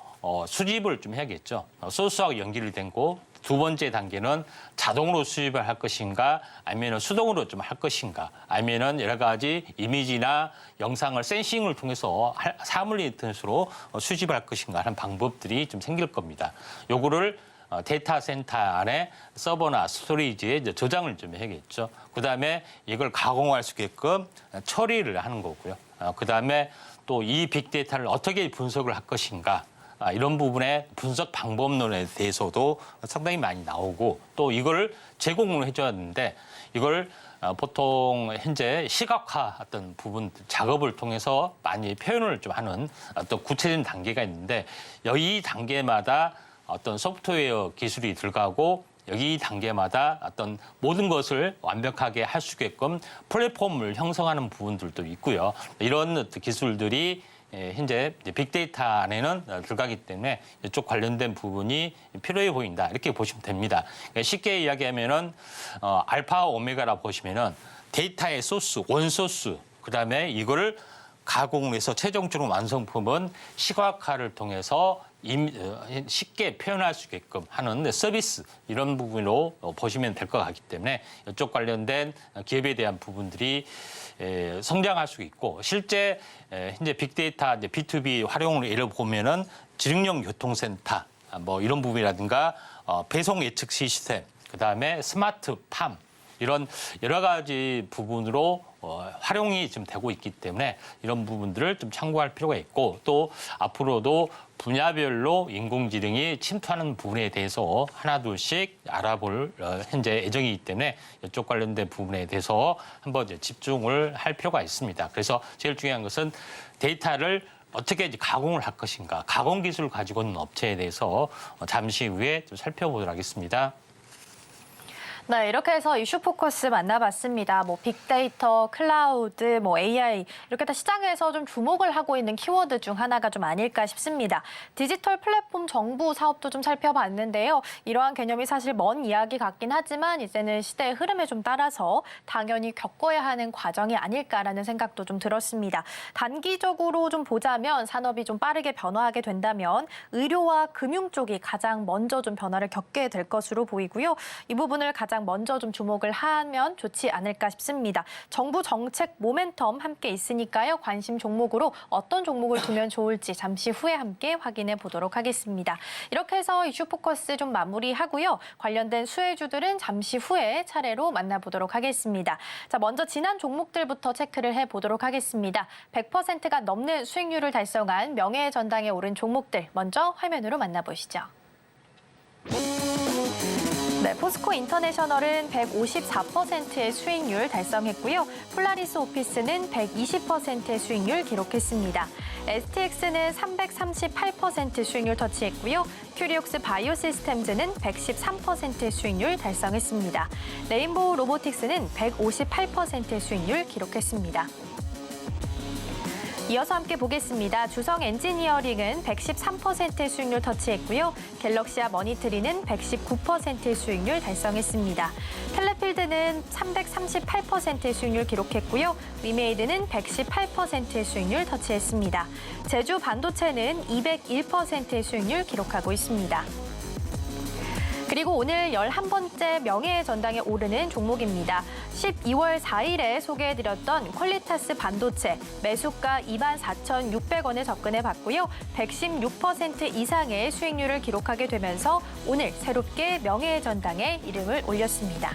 수집을 좀 해야겠죠. 소스하고 연결이 되고 두 번째 단계는 자동으로 수집을 할 것인가 아니면 수동으로 좀 할 것인가 아니면 여러 가지 이미지나 영상을 센싱을 통해서 사물 인터넷으로 수집을 할 것인가 하는 방법들이 좀 생길 겁니다. 요거를 데이터 센터 안에 서버나 스토리지에 이제 저장을 좀 해야겠죠. 그다음에 이걸 가공할 수 있게끔 처리를 하는 거고요. 그다음에 또 이 빅데이터를 어떻게 분석을 할 것인가 이런 부분의 분석 방법론에 대해서도 상당히 많이 나오고 또 이걸 제공을 해줘야 하는데 이걸 보통 현재 시각화 어떤 부분 작업을 통해서 많이 표현을 좀 하는 어떤 구체적인 단계가 있는데 이 단계마다 어떤 소프트웨어 기술이 들어가고 여기 단계마다 어떤 모든 것을 완벽하게 할 수 있게끔 플랫폼을 형성하는 부분들도 있고요. 이런 기술들이 현재 빅데이터 안에는 들어가기 때문에 이쪽 관련된 부분이 필요해 보인다 이렇게 보시면 됩니다. 쉽게 이야기하면은 알파 오메가라 보시면은 데이터의 소스, 원소스, 그다음에 이거를 가공해서 최종적으로 완성품은 시각화를 통해서 쉽게 표현할 수 있게끔 하는 서비스 이런 부분으로 보시면 될 것 같기 때문에 이쪽 관련된 기업에 대한 부분들이 성장할 수 있고 실제 현재 빅데이터 이제 B2B 활용을 예를 보면은 지능형 교통센터 뭐 이런 부분이라든가 배송 예측 시스템 그다음에 스마트 팜 이런 여러 가지 부분으로 활용이 좀 되고 있기 때문에 이런 부분들을 좀 참고할 필요가 있고 또 앞으로도 분야별로 인공지능이 침투하는 부분에 대해서 하나둘씩 알아볼 현재 예정이기 때문에 이쪽 관련된 부분에 대해서 한번 이제 집중을 할 필요가 있습니다. 그래서 제일 중요한 것은 데이터를 어떻게 이제 가공을 할 것인가, 가공 기술을 가지고 있는 업체에 대해서 잠시 후에 좀 살펴보도록 하겠습니다. 네, 이렇게 해서 이슈 포커스 만나봤습니다. 뭐 빅데이터, 클라우드, 뭐 AI 이렇게 다 시장에서 좀 주목을 하고 있는 키워드 중 하나가 좀 아닐까 싶습니다. 디지털 플랫폼 정부 사업도 좀 살펴봤는데요. 이러한 개념이 사실 먼 이야기 같긴 하지만 이제는 시대의 흐름에 좀 따라서 당연히 겪어야 하는 과정이 아닐까라는 생각도 좀 들었습니다. 단기적으로 좀 보자면 산업이 좀 빠르게 변화하게 된다면 의료와 금융 쪽이 가장 먼저 좀 변화를 겪게 될 것으로 보이고요. 이 부분을 가장 먼저 좀 주목을 하면 좋지 않을까 싶습니다. 정부 정책 모멘텀 함께 있으니까요. 관심 종목으로 어떤 종목을 두면 좋을지 잠시 후에 함께 확인해 보도록 하겠습니다. 이렇게 해서 이슈 포커스 좀 마무리하고요. 관련된 수혜주들은 잠시 후에 차례로 만나보도록 하겠습니다. 자, 먼저 지난 종목들부터 체크를 해보도록 하겠습니다. 100%가 넘는 수익률을 달성한 명예의 전당에 오른 종목들 먼저 화면으로 만나보시죠. 네, 포스코 인터내셔널은 154%의 수익률 달성했고요. 폴라리스 오피스는 120%의 수익률 기록했습니다. STX는 338% 수익률 터치했고요. 큐리옥스 바이오시스템즈는 113%의 수익률 달성했습니다. 레인보우 로보틱스는 158%의 수익률 기록했습니다. 이어서 함께 보겠습니다. 주성 엔지니어링은 113%의 수익률 터치했고요. 갤럭시와 머니트리는 119%의 수익률 달성했습니다. 텔레필드는 338%의 수익률 기록했고요. 위메이드는 118%의 수익률 터치했습니다. 제주 반도체는 201%의 수익률 기록하고 있습니다. 그리고 오늘 11번째 명예의 전당에 오르는 종목입니다. 12월 4일에 소개해드렸던 퀄리타스 반도체 매수가 24,600원에 접근해 봤고요. 116% 이상의 수익률을 기록하게 되면서 오늘 새롭게 명예의 전당에 이름을 올렸습니다.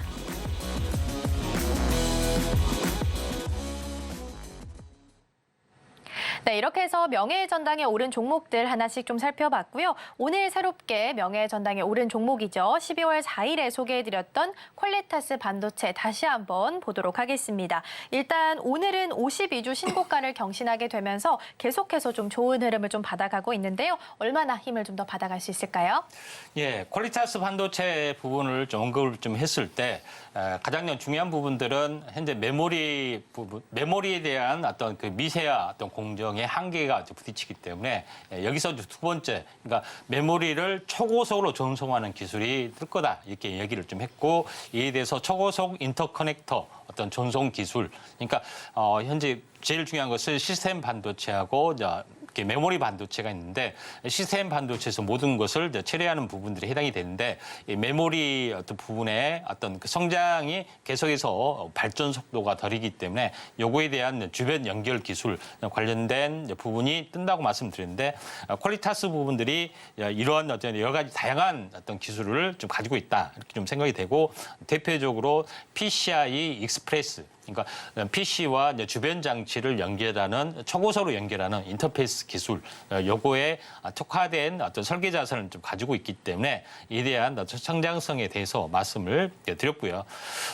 네, 이렇게 해서 명예의 전당에 오른 종목들 하나씩 좀 살펴봤고요. 오늘 새롭게 명예의 전당에 오른 종목이죠. 12월 4일에 소개해드렸던 퀄리타스 반도체 다시 한번 보도록 하겠습니다. 일단 오늘은 52주 신고가를 경신하게 되면서 계속해서 좀 좋은 흐름을 좀 받아가고 있는데요. 얼마나 힘을 좀 더 받아갈 수 있을까요? 예, 퀄리타스 반도체 부분을 좀 언급을 좀 했을 때 가장 중요한 부분들은 현재 메모리 부분, 메모리에 대한 어떤 그 미세화 어떤 공정의 한계가 부딪히기 때문에 여기서 두 번째, 그러니까 메모리를 초고속으로 전송하는 기술이 뜰 거다 이렇게 얘기를 좀 했고, 이에 대해서 초고속 인터커넥터 어떤 전송 기술, 그러니까 현재 제일 중요한 것은 시스템 반도체하고 이렇게 메모리 반도체가 있는데, 시스템 반도체에서 모든 것을 처리하는 부분들이 해당이 되는데, 이 메모리 어떤 부분의 어떤 그 성장이 계속해서 발전 속도가 덜이기 때문에 요거에 대한 주변 연결 기술 관련된 부분이 뜬다고 말씀드렸는데, 퀄리타스 부분들이 이러한 어떤 여러 가지 다양한 어떤 기술을 좀 가지고 있다 이렇게 좀 생각이 되고, 대표적으로 PCI 익스프레스, 그러니까 PC와 주변 장치를 연결하는 초고속으로 연결하는 인터페이스 기술, 요거에 특화된 어떤 설계 자산을 좀 가지고 있기 때문에 이에 대한 어떤 성장성에 대해서 말씀을 드렸고요.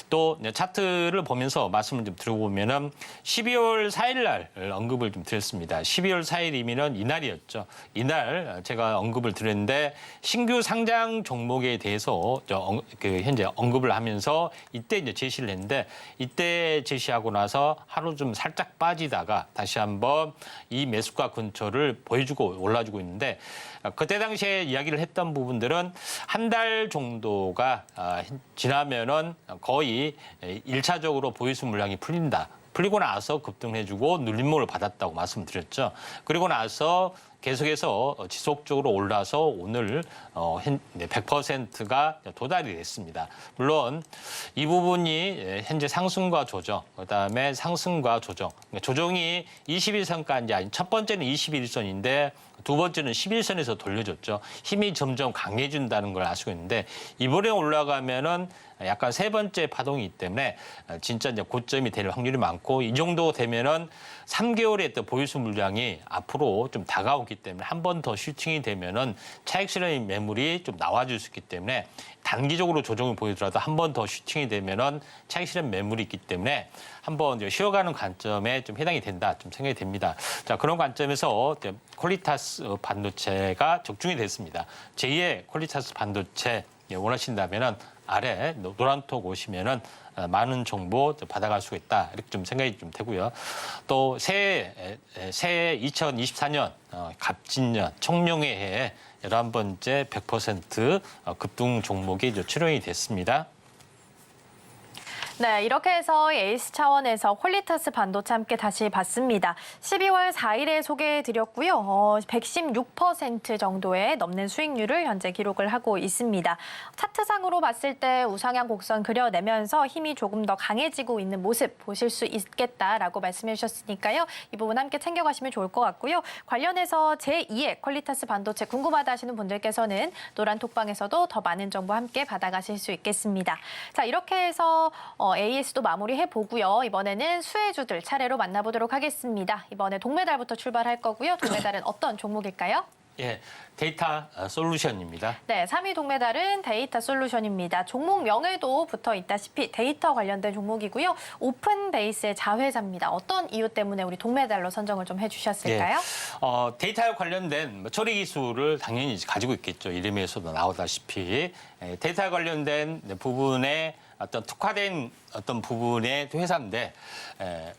또 차트를 보면서 말씀을 좀 드려보면은 12월 4일 날 언급을 좀 드렸습니다. 12월 4일이면은 이날이었죠. 이날 제가 언급을 드렸는데, 신규 상장 종목에 대해서 현재 언급을 하면서 이때 이제 제시를 했는데, 이때 제시하고 나서 하루 좀 살짝 빠지다가 다시 한번 이 매수가 근처를 보여주고 올라주고 있는데, 그때 당시에 이야기를 했던 부분들은 한 달 정도가 지나면은 거의 1차적으로 보유수 물량이 풀리고 나서 급등해주고 눌림목을 받았다고 말씀드렸죠. 그리고 나서 계속해서 지속적으로 올라서 오늘 100%가 도달이 됐습니다. 물론 이 부분이 현재 상승과 조정, 그다음에 상승과 조정. 조정이 21선까지 아닌, 첫 번째는 21선인데 두 번째는 11선에서 돌려줬죠. 힘이 점점 강해진다는 걸 아시고 있는데, 이번에 올라가면은 약간 세 번째 파동이기 때문에 진짜 이제 고점이 될 확률이 많고, 이 정도 되면은 3개월의 또 보유수 물량이 앞으로 좀 다가오기 때문에 한 번 더 슈팅이 되면은 차익 실현 매물이 좀 나와줄 수 있기 때문에, 단기적으로 조정을 보이더라도 한 번 더 슈팅이 되면은 차익 실현 매물이 있기 때문에 한번 쉬어가는 관점에 좀 해당이 된다 좀 생각이 됩니다. 자, 그런 관점에서 퀄리타스 반도체가 적중이 됐습니다. 제2의 퀄리타스 반도체 원하신다면은 아래 노란톡 오시면은 많은 정보 받아갈 수 있다 이렇게 좀 생각이 좀 되고요. 또 새해 2024년 갑진년 총명의 해에 11번째 100% 급등 종목이 출연이 됐습니다. 네, 이렇게 해서 에이스 차원에서 퀄리타스 반도체 함께 다시 봤습니다. 12월 4일에 소개해드렸고요. 116% 정도의 넘는 수익률을 현재 기록을 하고 있습니다. 차트상으로 봤을 때 우상향 곡선 그려내면서 힘이 조금 더 강해지고 있는 모습 보실 수 있겠다라고 말씀해 주셨으니까요. 이 부분 함께 챙겨가시면 좋을 것 같고요. 관련해서 제2의 퀄리타스 반도체 궁금하다 하시는 분들께서는 노란 톡방에서도 더 많은 정보 함께 받아가실 수 있겠습니다. 자, 이렇게 해서 AS도 마무리해보고요. 이번에는 수혜주들 차례로 만나보도록 하겠습니다. 이번에 동메달부터 출발할 거고요. 동메달은 어떤 종목일까요? 예, 데이터 솔루션입니다. 네, 3위 동메달은 데이터 솔루션입니다. 종목 명에도 붙어 있다시피 데이터 관련된 종목이고요. 오픈 베이스의 자회사입니다. 어떤 이유 때문에 우리 동메달로 선정을 좀 해주셨을까요? 예, 데이터에 관련된 처리 기술을 당연히 가지고 있겠죠. 이름에서도 나오다시피 데이터 관련된 부분에 어떤 특화된 어떤 부분의 회사인데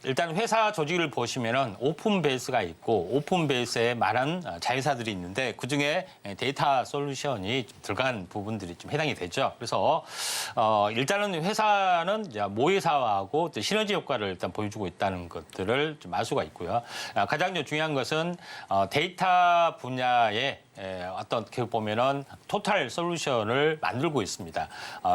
일단 회사 조직을 보시면은 오픈 베이스가 있고 오픈 베이스에 많은 자회사들이 있는데 그중에 데이터 솔루션이 좀 들어간 부분들이 좀 해당이 되죠. 그래서 일단은 회사는 이제 모회사하고 시너지 효과를 일단 보여주고 있다는 것들을 좀 알 수가 있고요. 가장 중요한 것은 데이터 분야에 어떻게 보면은 토탈 솔루션을 만들고 있습니다.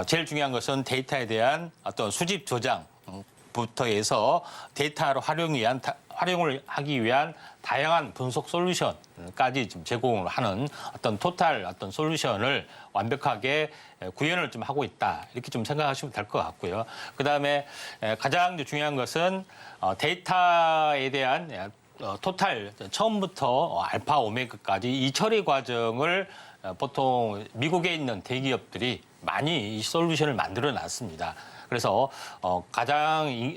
제일 중요한 것은 데이터에 대한 어떤 수집 저장부터 해서 데이터를 활용을 하기 위한 다양한 분석 솔루션까지 좀 제공을 하는 어떤 토탈 어떤 솔루션을 완벽하게 구현을 좀 하고 있다. 이렇게 좀 생각하시면 될 것 같고요. 그다음에 가장 중요한 것은 데이터에 대한 토탈 처음부터 알파 오메가까지 이 처리 과정을 보통 미국에 있는 대기업들이 많이 이 솔루션을 만들어 놨습니다. 그래서 가장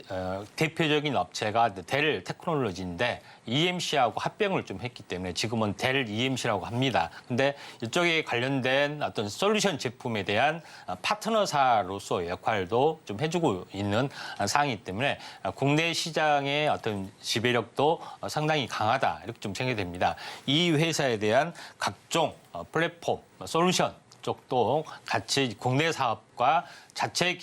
대표적인 업체가 델 테크놀로지인데 EMC하고 합병을 좀 했기 때문에 지금은 델 EMC라고 합니다. 근데 이쪽에 관련된 어떤 솔루션 제품에 대한 파트너사로서 역할도 좀 해주고 있는 상황이기 때문에 국내 시장의 어떤 지배력도 상당히 강하다 이렇게 좀 생각이 됩니다. 이 회사에 대한 각종 플랫폼 솔루션 쪽도 같이 국내 사업과 자체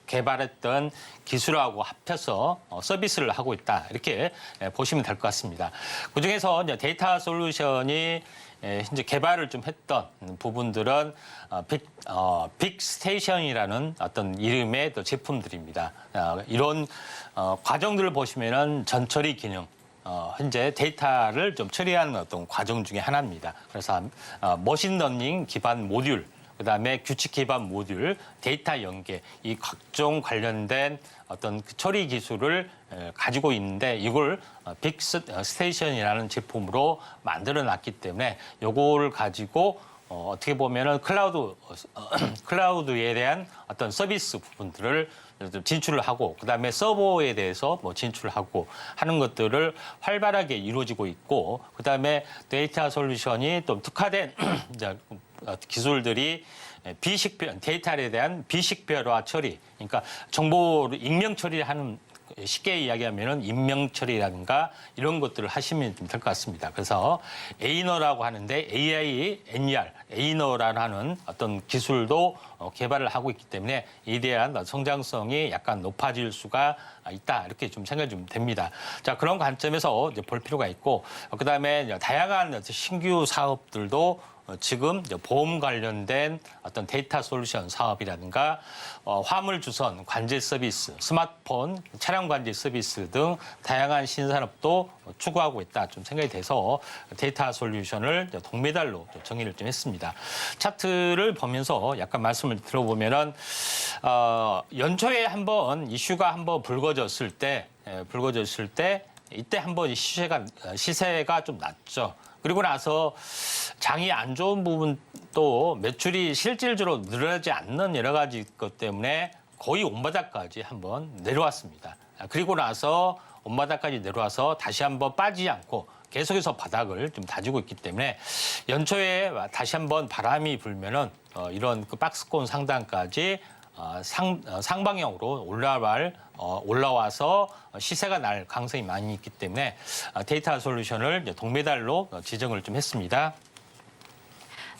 개발했던 기술하고 합쳐서 서비스를 하고 있다. 이렇게 보시면 될 것 같습니다. 그중에서 이제 데이터 솔루션이 현재 개발을 좀 했던 부분들은 빅스테이션이라는 어떤 이름의 또 제품들입니다. 이런 과정들을 보시면은 전처리 기능, 현재 데이터를 좀 처리하는 어떤 과정 중에 하나입니다. 그래서 머신러닝 기반 모듈, 그다음에 규칙 기반 모듈, 데이터 연계, 이 각종 관련된 어떤 그 처리 기술을 가지고 있는데 이걸 빅스테이션이라는 제품으로 만들어 놨기 때문에 이거를 가지고 어떻게 보면은 클라우드에 대한 어떤 서비스 부분들을 진출을 하고 그다음에 서버에 대해서 진출을 하고 하는 것들을 활발하게 이루어지고 있고 그다음에 데이터 솔루션이 또 특화된 기술들이 데이터에 대한 비식별화 처리, 그러니까 정보를 익명 처리하는 쉽게 이야기하면은 인명 처리라든가 이런 것들을 하시면 좀 될 것 같습니다. 그래서 에이너라고 하는데 AI, NER, 에이너라는 하는 어떤 기술도 개발을 하고 있기 때문에 이에 대한 성장성이 약간 높아질 수가 있다 이렇게 좀 생각이 좀 됩니다. 자 그런 관점에서 이제 볼 필요가 있고 그다음에 다양한 신규 사업들도 지금 보험 관련된 어떤 데이터 솔루션 사업이라든가 화물 주선 관제 서비스, 스마트폰 차량 관제 서비스 등 다양한 신산업도 추구하고 있다 좀 생각이 돼서 데이터 솔루션을 동메달로 정의를 좀 했습니다. 차트를 보면서 약간 말씀을 들어보면은 연초에 한번 이슈가 한번 불거졌을 때 이때 한번 시세가 좀 낮죠. 그리고 나서 장이 안 좋은 부분도 매출이 실질적으로 늘어나지 않는 여러 가지 것 때문에 거의 온바닥까지 한번 내려왔습니다. 그리고 나서 온바닥까지 내려와서 다시 한번 빠지지 않고 계속해서 바닥을 좀 다지고 있기 때문에 연초에 다시 한번 바람이 불면은 이런 그 박스권 상단까지 상방향으로 올라와서 시세가 날 가능성이 많이 있기 때문에 데이터 솔루션을 동메달로 지정을 좀 했습니다.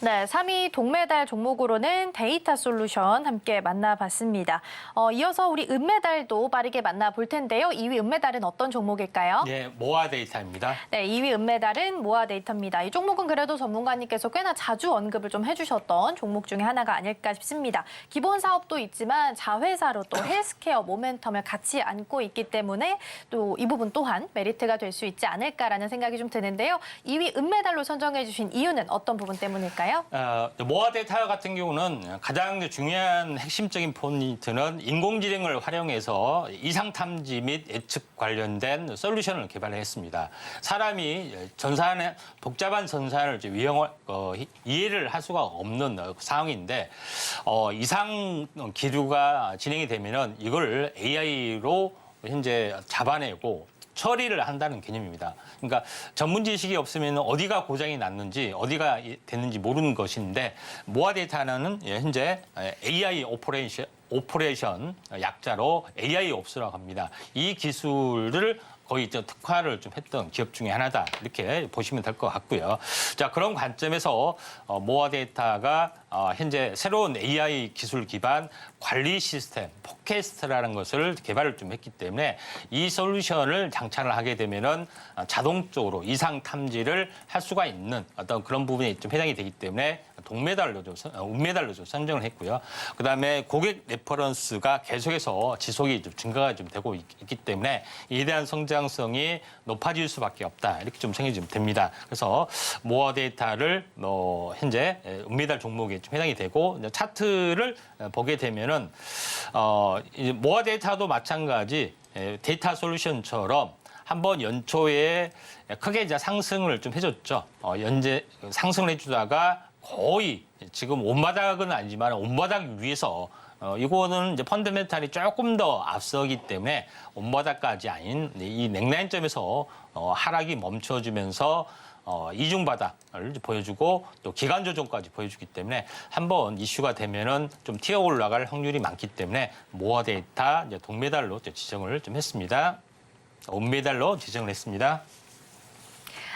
네, 3위 동메달 종목으로는 데이터 솔루션 함께 만나봤습니다. 이어서 우리 은메달도 빠르게 만나볼 텐데요. 2위 은메달은 어떤 종목일까요? 네, 모아 데이터입니다. 네, 2위 은메달은 모아 데이터입니다. 이 종목은 그래도 전문가님께서 꽤나 자주 언급을 좀 해주셨던 종목 중에 하나가 아닐까 싶습니다. 기본 사업도 있지만 자회사로 또 헬스케어 모멘텀을 같이 안고 있기 때문에 또 이 부분 또한 메리트가 될 수 있지 않을까라는 생각이 좀 드는데요. 2위 은메달로 선정해 주신 이유는 어떤 부분 때문일까요? 모아 데이터 같은 경우는 가장 중요한 핵심적인 포인트는 인공지능을 활용해서 이상 탐지 및 예측 관련된 솔루션을 개발했습니다. 사람이 복잡한 전산을 이해를 할 수가 없는 상황인데 이상 기류가 진행이 되면은 이걸 AI로 현재 잡아내고 처리를 한다는 개념입니다. 그러니까 전문 지식이 없으면 어디가 고장이 났는지 어디가 됐는지 모르는 것인데 모아 데이터는 현재 AI 오퍼레이션 약자로 AI 옵스라고 합니다. 이 기술을 거의 특화를 좀 했던 기업 중에 하나다 이렇게 보시면 될 것 같고요. 자, 그런 관점에서 모아 데이터가 현재 새로운 AI 기술 기반 관리 시스템 포캐스트라는 것을 개발을 좀 했기 때문에 이 솔루션을 장착을 하게 되면은 자동적으로 이상 탐지를 할 수가 있는 어떤 그런 부분이 좀 해당이 되기 때문에 동메달로 은메달로 좀 선정을 했고요. 그다음에 고객 레퍼런스가 계속해서 지속이 좀 증가가 좀 되고 있기 때문에 이에 대한 성장성이 높아질 수밖에 없다 이렇게 좀 생각이 좀 됩니다. 그래서 모아 데이터를 현재 은메달 종목에 좀 해당이 되고 차트를 보게 되면은 이제 모아 데이터도 마찬가지 데이터 솔루션처럼 한번 연초에 크게 이제 상승을 좀 해줬죠. 현재 상승을 해주다가 거의 지금 온바닥은 아니지만 온바닥 위에서 이거는 이제 펀더멘탈이 조금 더 앞서기 때문에 온바닥까지 아닌 이 넥라인점에서 하락이 멈춰지면서 이중바닥을 보여주고 또 기간 조정까지 보여주기 때문에 한번 이슈가 되면은 좀 튀어 올라갈 확률이 많기 때문에 모아 데이터 이제 동메달로 지정을 좀 했습니다. 은메달로 지정을 했습니다.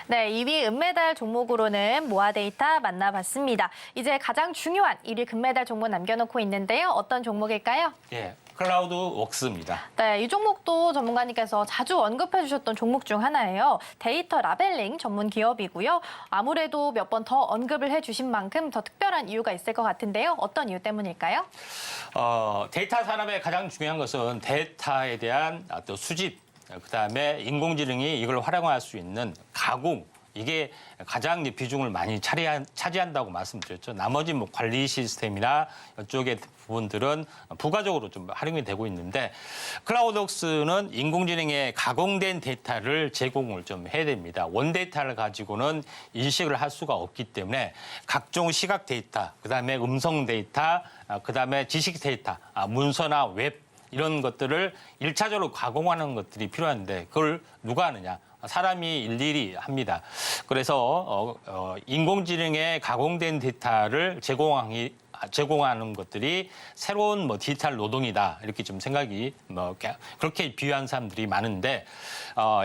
네, 2위 은메달 종목으로는 모아 데이터 만나봤습니다. 이제 가장 중요한 1위 금메달 종목 남겨놓고 있는데요. 어떤 종목일까요? 예, 클라우드 웍스입니다. 네, 이 종목도 전문가님께서 자주 언급해 주셨던 종목 중 하나예요. 데이터 라벨링 전문 기업이고요. 아무래도 몇 번 더 언급을 해 주신 만큼 더 특별한 이유가 있을 것 같은데요. 어떤 이유 때문일까요? 데이터 산업의 가장 중요한 것은 데이터에 대한 또 수집, 그다음에 인공지능이 이걸 활용할 수 있는 가공, 이게 가장 비중을 많이 차지한다고 말씀드렸죠. 나머지 뭐 관리 시스템이나 이쪽의 부분들은 부가적으로 좀 활용이 되고 있는데 클라우드웍스는 인공지능에 가공된 데이터를 제공을 좀 해야 됩니다. 원데이터를 가지고는 인식을 할 수가 없기 때문에 각종 시각 데이터, 그다음에 음성 데이터, 그다음에 지식 데이터, 문서나 웹 이런 것들을 일차적으로 가공하는 것들이 필요한데 그걸 누가 하느냐? 사람이 일일이 합니다. 그래서 인공지능에 가공된 데이터를 제공하는 것들이 새로운 디지털 노동이다 이렇게 좀 생각이 그렇게 비유한 사람들이 많은데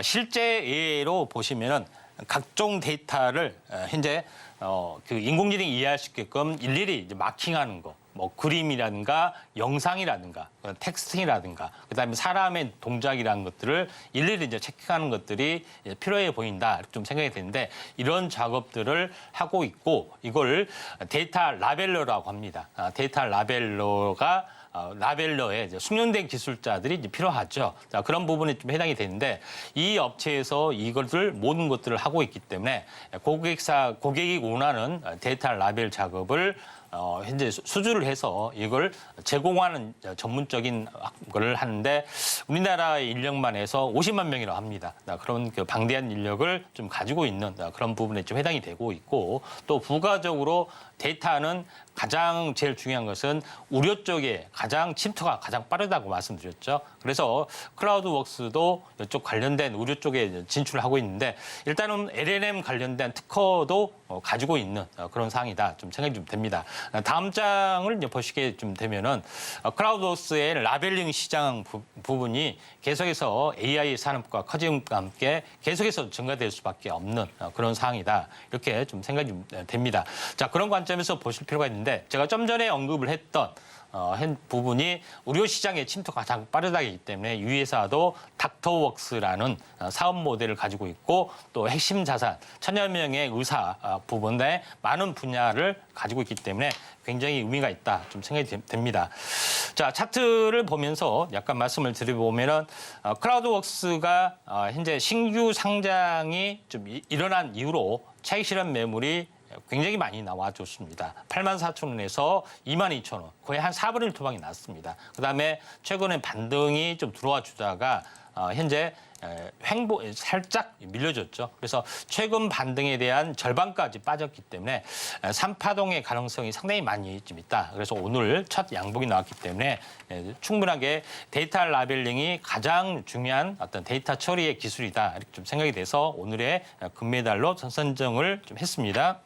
실제로 보시면은 각종 데이터를 현재 그 인공지능이 이해할 수 있게끔 일일이 이제 마킹하는 거. 뭐 그림이라든가 영상이라든가 텍스팅이라든가 그다음에 사람의 동작이라는 것들을 일일이 이제 체크하는 것들이 필요해 보인다 이렇게 좀 생각이 되는데 이런 작업들을 하고 있고 이걸 데이터 라벨러라고 합니다. 데이터 라벨러가 라벨러에 숙련된 기술자들이 이제 필요하죠. 자, 그런 부분이 좀 해당이 되는데 이 업체에서 이것을 모든 것들을 하고 있기 때문에 고객이 원하는 데이터 라벨 작업을 현재 수주를 해서 이걸 제공하는 전문적인 걸 하는데 우리나라의 인력만 해서 50만 명이라고 합니다. 그런 그 방대한 인력을 좀 가지고 있는 그런 부분에 좀 해당이 되고 있고 또 부가적으로 데이터는 가장 제일 중요한 것은 우려 쪽에 가장 침투가 가장 빠르다고 말씀드렸죠. 그래서 클라우드웍스도 이쪽 관련된 우려 쪽에 진출을 하고 있는데 일단은 LLM 관련된 특허도 가지고 있는 그런 사항이다. 좀 생각이 좀 됩니다. 다음 장을 이제 보시게 좀 되면은 클라우드웍스의 라벨링 시장 부분이 계속해서 AI 산업과 커짐과 함께 계속해서 증가될 수밖에 없는 그런 사항이다. 이렇게 좀 생각이 좀 됩니다. 자, 그런 관점에서 보실 필요가 있는데 제가 좀 전에 언급을 했던 부분이 의료 시장의 침투가 가장 빠르다기 때문에 이 회사도 닥터웍스라는 사업 모델을 가지고 있고 또 핵심 자산, 1000여 명의 의사 부분에 많은 분야를 가지고 있기 때문에 굉장히 의미가 있다 좀 생각이 됩니다. 자, 차트를 보면서 약간 말씀을 드려보면은 클라우드웍스가 현재 신규 상장이 좀 일어난 이후로 차익 실현 매물이 굉장히 많이 나와줬습니다. 84,000원에서 22,000원, 거의 한 4분의 1 토막이 났습니다. 그다음에 최근에 반등이 좀 들어와 주다가 현재 살짝 밀려졌죠. 그래서 최근 반등에 대한 절반까지 빠졌기 때문에 3파동의 가능성이 상당히 많이 좀 있다. 그래서 오늘 첫 양봉이 나왔기 때문에 충분하게 데이터 라벨링이 가장 중요한 어떤 데이터 처리의 기술이다. 이렇게 좀 생각이 돼서 오늘의 금메달로 선정을 좀 했습니다.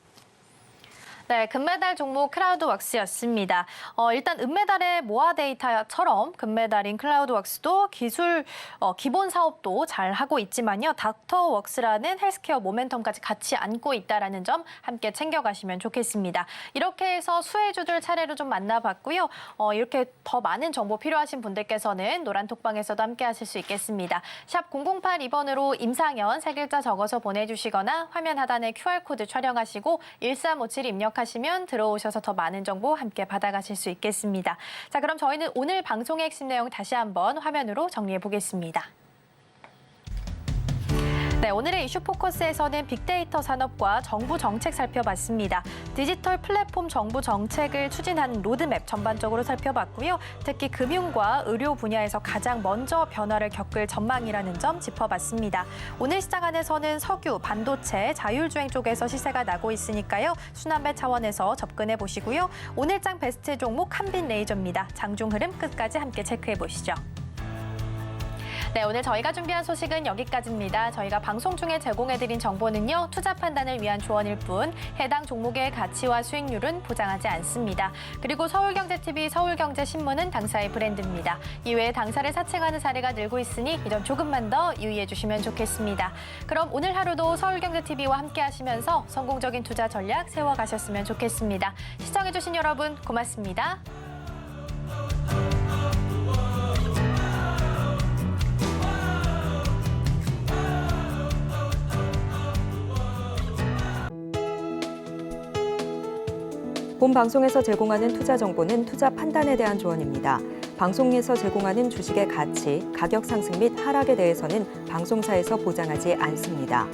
네, 금메달 종목 클라우드웍스였습니다. 일단 은메달의 모아 데이터처럼 금메달인 클라우드웍스도 기본 사업도 잘 하고 있지만요. 닥터웍스라는 헬스케어 모멘텀까지 같이 안고 있다는 점 함께 챙겨가시면 좋겠습습니다. 이렇게 해서 수혜주들 차례로 좀 만나봤고요. 이렇게 더 많은 정보 필요하신 분들께서는 노란톡방에서도 함께 하실 수 있겠습니다. 샵 0082번으로 임상현 세 글자 적어서 보내주시거나 화면 하단에 QR코드 촬영하시고 1357 입력하시면 들어오셔서 더 많은 정보 함께 받아가실 수 있겠습니다. 자, 그럼 저희는 오늘 방송의 핵심 내용 다시 한번 화면으로 정리해 보겠습니다. 네, 오늘의 이슈 포커스에서는 빅데이터 산업과 정부 정책 살펴봤습니다. 디지털 플랫폼 정부 정책을 추진하는 로드맵 전반적으로 살펴봤고요. 특히 금융과 의료 분야에서 가장 먼저 변화를 겪을 전망이라는 점 짚어봤습니다. 오늘 시장 안에서는 석유, 반도체, 자율주행 쪽에서 시세가 나고 있으니까요. 순환배 차원에서 접근해 보시고요. 오늘장 베스트 종목 한빛레이저입니다. 장중 흐름 끝까지 함께 체크해 보시죠. 네, 오늘 저희가 준비한 소식은 여기까지입니다. 저희가 방송 중에 제공해드린 정보는요, 투자 판단을 위한 조언일 뿐 해당 종목의 가치와 수익률은 보장하지 않습니다. 그리고 서울경제TV, 서울경제신문은 당사의 브랜드입니다. 이외에 당사를 사칭하는 사례가 늘고 있으니 이 점 조금만 더 유의해 주시면 좋겠습니다. 그럼 오늘 하루도 서울경제TV와 함께 하시면서 성공적인 투자 전략 세워가셨으면 좋겠습니다. 시청해주신 여러분 고맙습니다. 본 방송에서 제공하는 투자 정보는 투자 판단에 대한 조언입니다. 방송에서 제공하는 주식의 가치, 가격 상승 및 하락에 대해서는 방송사에서 보장하지 않습니다.